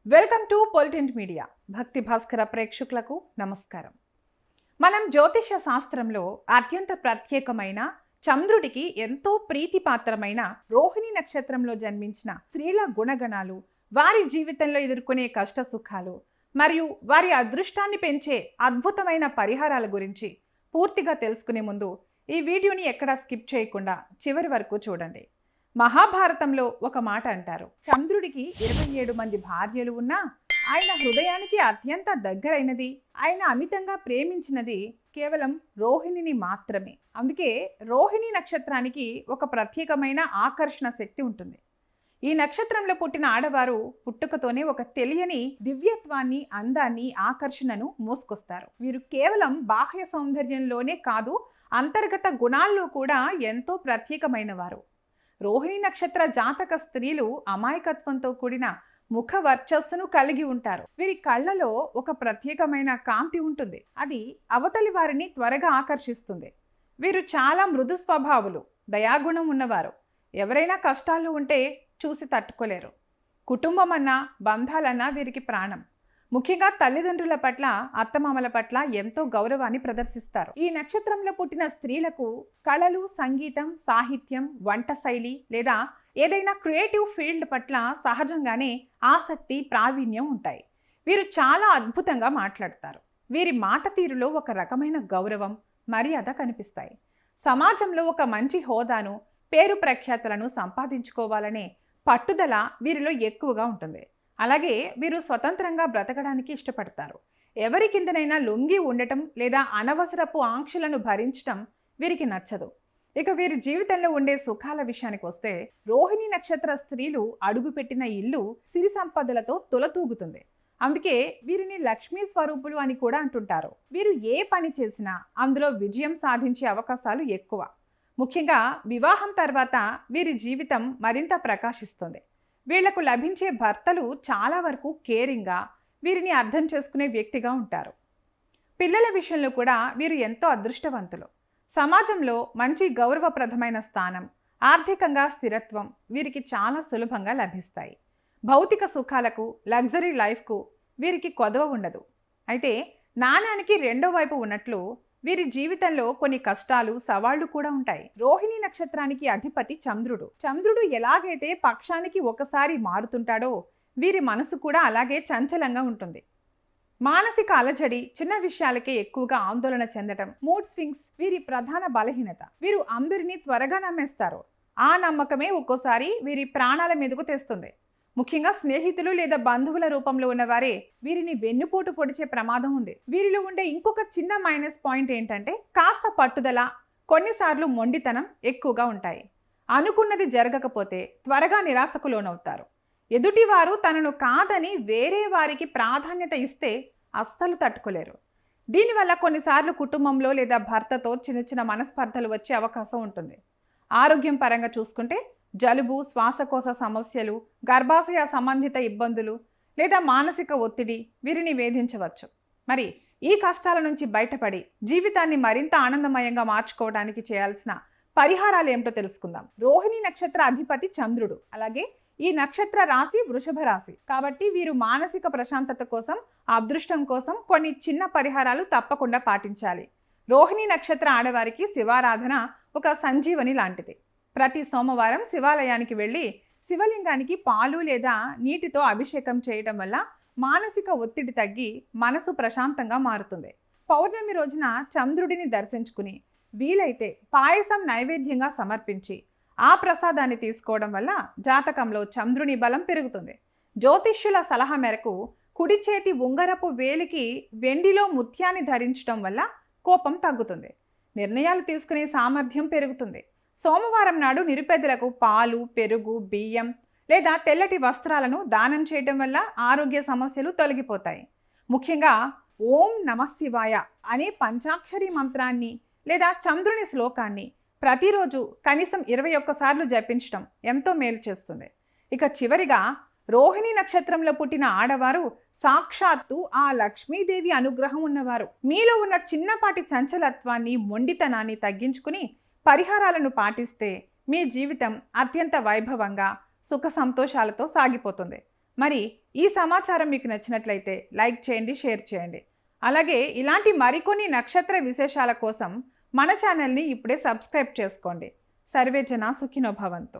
Welcome to పొలిటింట్ media. భక్తి భాస్కర ప్రేక్షకులకు నమస్కారం. మనం జ్యోతిష శాస్త్రంలో అత్యంత ప్రత్యేకమైన చంద్రుడికి ఎంతో ప్రీతిపాత్రమైన రోహిణి నక్షత్రంలో జన్మించిన స్త్రీల గుణగణాలు, వారి జీవితంలో ఎదుర్కొనే కష్ట సుఖాలు మరియు వారి అదృష్టాన్ని పెంచే అద్భుతమైన పరిహారాల గురించి పూర్తిగా తెలుసుకునే ముందు ఈ వీడియోని ఎక్కడా స్కిప్ చేయకుండా చివరి వరకు చూడండి. మహాభారతంలో ఒక మాట అంటారు, చంద్రుడికి 27 మంది భార్యలు ఉన్నా ఆయన హృదయానికి అత్యంత దగ్గరైనది, ఆయన అమితంగా ప్రేమించినది కేవలం రోహిణిని మాత్రమే. అందుకే రోహిణి నక్షత్రానికి ఒక ప్రత్యేకమైన ఆకర్షణ శక్తి ఉంటుంది. ఈ నక్షత్రంలో పుట్టిన ఆడవారు పుట్టుకతోనే ఒక తెలియని దివ్యత్వాన్ని, అందాన్ని, ఆకర్షణను మోసుకొస్తారు. వీరు కేవలం బాహ్య సౌందర్యంలోనే కాదు, అంతర్గత గుణాల్లో కూడా ఎంతో ప్రత్యేకమైన వారు. రోహిణి నక్షత్ర జాతక స్త్రీలు అమాయకత్వంతో కూడిన ముఖ వర్చస్సును కలిగి ఉంటారు. వీరి కళ్ళలో ఒక ప్రత్యేకమైన కాంతి ఉంటుంది, అది అవతలి వారిని త్వరగా ఆకర్షిస్తుంది. వీరు చాలా మృదు స్వభావులు, దయాగుణం ఉన్నవారు. ఎవరైనా కష్టాలు ఉంటే చూసి తట్టుకోలేరు. కుటుంబం అన్నా, బంధాలన్నా వీరికి ప్రాణం. ముఖ్యంగా తల్లిదండ్రుల పట్ల, అత్తమామల పట్ల ఎంతో గౌరవాన్ని ప్రదర్శిస్తారు. ఈ నక్షత్రంలో పుట్టిన స్త్రీలకు కళలు, సంగీతం, సాహిత్యం, వంట శైలి లేదా ఏదైనా క్రియేటివ్ ఫీల్డ్ పట్ల సహజంగానే ఆసక్తి, ప్రావీణ్యం ఉంటాయి. వీరు చాలా అద్భుతంగా మాట్లాడతారు. వీరి మాట తీరులో ఒక రకమైన గౌరవం, మర్యాద కనిపిస్తాయి. సమాజంలో ఒక మంచి హోదాను, పేరు ప్రఖ్యాతులను సంపాదించుకోవాలనే పట్టుదల వీరిలో ఎక్కువగా ఉంటుంది. అలాగే వీరు స్వతంత్రంగా బ్రతకడానికి ఇష్టపడతారు. ఎవరి కిందనైనా లొంగి ఉండటం లేదా అనవసరపు ఆంక్షలను భరించటం వీరికి నచ్చదు. ఇక వీరి జీవితంలో ఉండే సుఖాల విషయానికి వస్తే, రోహిణి నక్షత్ర స్త్రీలు అడుగుపెట్టిన ఇల్లు సిరి సంపదలతో తులతూగుతుంది. అందుకే వీరిని లక్ష్మీ స్వరూపులు అని కూడా అంటుంటారు. వీరు ఏ పని చేసినా అందులో విజయం సాధించే అవకాశాలు ఎక్కువ. ముఖ్యంగా వివాహం తర్వాత వీరి జీవితం మరింత ప్రకాశిస్తుంది. వీళ్లకు లభించే భర్తలు చాలా వరకు కేరింగ్గా, వీరిని అర్థం చేసుకునే వ్యక్తిగా ఉంటారు. పిల్లల విషయంలో కూడా వీరు ఎంతో అదృష్టవంతులు. సమాజంలో మంచి గౌరవప్రదమైన స్థానం, ఆర్థికంగా స్థిరత్వం వీరికి చాలా సులభంగా లభిస్తాయి. భౌతిక సుఖాలకు, లగ్జరీ లైఫ్కు వీరికి కొదవ ఉండదు. అయితే నాణానికి రెండో వైపు ఉన్నట్లు వీరి జీవితంలో కొన్ని కష్టాలు, సవాళ్లు కూడా ఉంటాయి. రోహిణి నక్షత్రానికి అధిపతి చంద్రుడు. చంద్రుడు ఎలాగైతే పక్షానికి ఒకసారి మారుతుంటాడో వీరి మనసు కూడా అలాగే చంచలంగా ఉంటుంది. మానసిక అలజడి, చిన్న విషయాలకే ఎక్కువగా ఆందోళన చెందటం, మూడ్ స్వింగ్స్ వీరి ప్రధాన బలహీనత. వీరు అందరినీ త్వరగా నమ్మేస్తారు. ఆ నమ్మకమే ఒక్కోసారి వీరి ప్రాణాల మీదకు తెస్తుంది. ముఖ్యంగా స్నేహితులు లేదా బంధువుల రూపంలో ఉన్నవారే వీరిని వెన్నుపోటు పొడిచే ప్రమాదం ఉంది. వీరిలో ఉండే ఇంకొక చిన్న మైనస్ పాయింట్ ఏంటంటే కాస్త పట్టుదల, కొన్నిసార్లు మొండితనం ఎక్కువగా ఉంటాయి. అనుకున్నది జరగకపోతే త్వరగా నిరాశకు లోనవుతారు. ఎదుటివారు తనను కాదని వేరే వారికి ప్రాధాన్యత ఇస్తే అస్సలు తట్టుకోలేరు. దీనివల్ల కొన్నిసార్లు కుటుంబంలో లేదా భర్తతో చిన్న చిన్న మనస్పర్ధలు వచ్చే అవకాశం ఉంటుంది. ఆరోగ్యం పరంగా చూసుకుంటే జలుబు, శ్వాసకోశ సమస్యలు, గర్భాశయ సంబంధిత ఇబ్బందులు లేదా మానసిక ఒత్తిడి వీరిని వేధించవచ్చు. మరి ఈ కష్టాల నుంచి బయటపడి జీవితాన్ని మరింత ఆనందమయంగా మార్చుకోవడానికి చేయాల్సిన పరిహారాలు ఏమిటో తెలుసుకుందాం. రోహిణి నక్షత్ర అధిపతి చంద్రుడు. అలాగే ఈ నక్షత్ర రాశి వృషభ రాశి కాబట్టి వీరు మానసిక ప్రశాంతత కోసం, అదృష్టం కోసం కొన్ని చిన్న పరిహారాలు తప్పకుండా పాటించాలి. రోహిణి నక్షత్ర ఆడవారికి శివారాధన ఒక సంజీవని లాంటిది. ప్రతి సోమవారం శివాలయానికి వెళ్ళి శివలింగానికి పాలు లేదా నీటితో అభిషేకం చేయడం వల్ల మానసిక ఒత్తిడి తగ్గి మనసు ప్రశాంతంగా మారుతుంది. పౌర్ణమి రోజున చంద్రుడిని దర్శించుకుని వీలైతే పాయసం నైవేద్యంగా సమర్పించి ఆ ప్రసాదాన్ని తీసుకోవడం వల్ల జాతకంలో చంద్రుని బలం పెరుగుతుంది. జ్యోతిష్యుల సలహా మేరకు కుడి చేతి ఉంగరపు వేలికి వెండిలో ముత్యాన్ని ధరించడం వల్ల కోపం తగ్గుతుంది, నిర్ణయాలు తీసుకునే సామర్థ్యం పెరుగుతుంది. సోమవారం నాడు నిరుపేదలకు పాలు, పెరుగు, బియ్యం లేదా తెల్లటి వస్త్రాలను దానం చేయడం వల్ల ఆరోగ్య సమస్యలు తొలగిపోతాయి. ముఖ్యంగా ఓం నమః శివాయ అనే పంచాక్షరి మంత్రాన్ని లేదా చంద్రుని శ్లోకాన్ని ప్రతిరోజు కనీసం 21 సార్లు జపించడం ఎంతో మేలు చేస్తుంది. ఇక చివరిగా రోహిణి నక్షత్రంలో పుట్టిన ఆడవారు సాక్షాత్తు ఆ లక్ష్మీదేవి అనుగ్రహం ఉన్నవారు. మీలో ఉన్న చిన్నపాటి చంచలత్వాన్ని, మొండితనాన్ని తగ్గించుకుని పరిహారాలను పాటిస్తే మీ జీవితం అత్యంత వైభవంగా, సుఖ సంతోషాలతో సాగిపోతుంది. మరి ఈ సమాచారం మీకు నచ్చినట్లయితే లైక్ చేయండి, షేర్ చేయండి. అలాగే ఇలాంటి మరికొన్ని నక్షత్ర విశేషాల కోసం మన ఛానల్ని ఇప్పుడే సబ్స్క్రైబ్ చేసుకోండి. సర్వే జన సుఖినో భవంతు.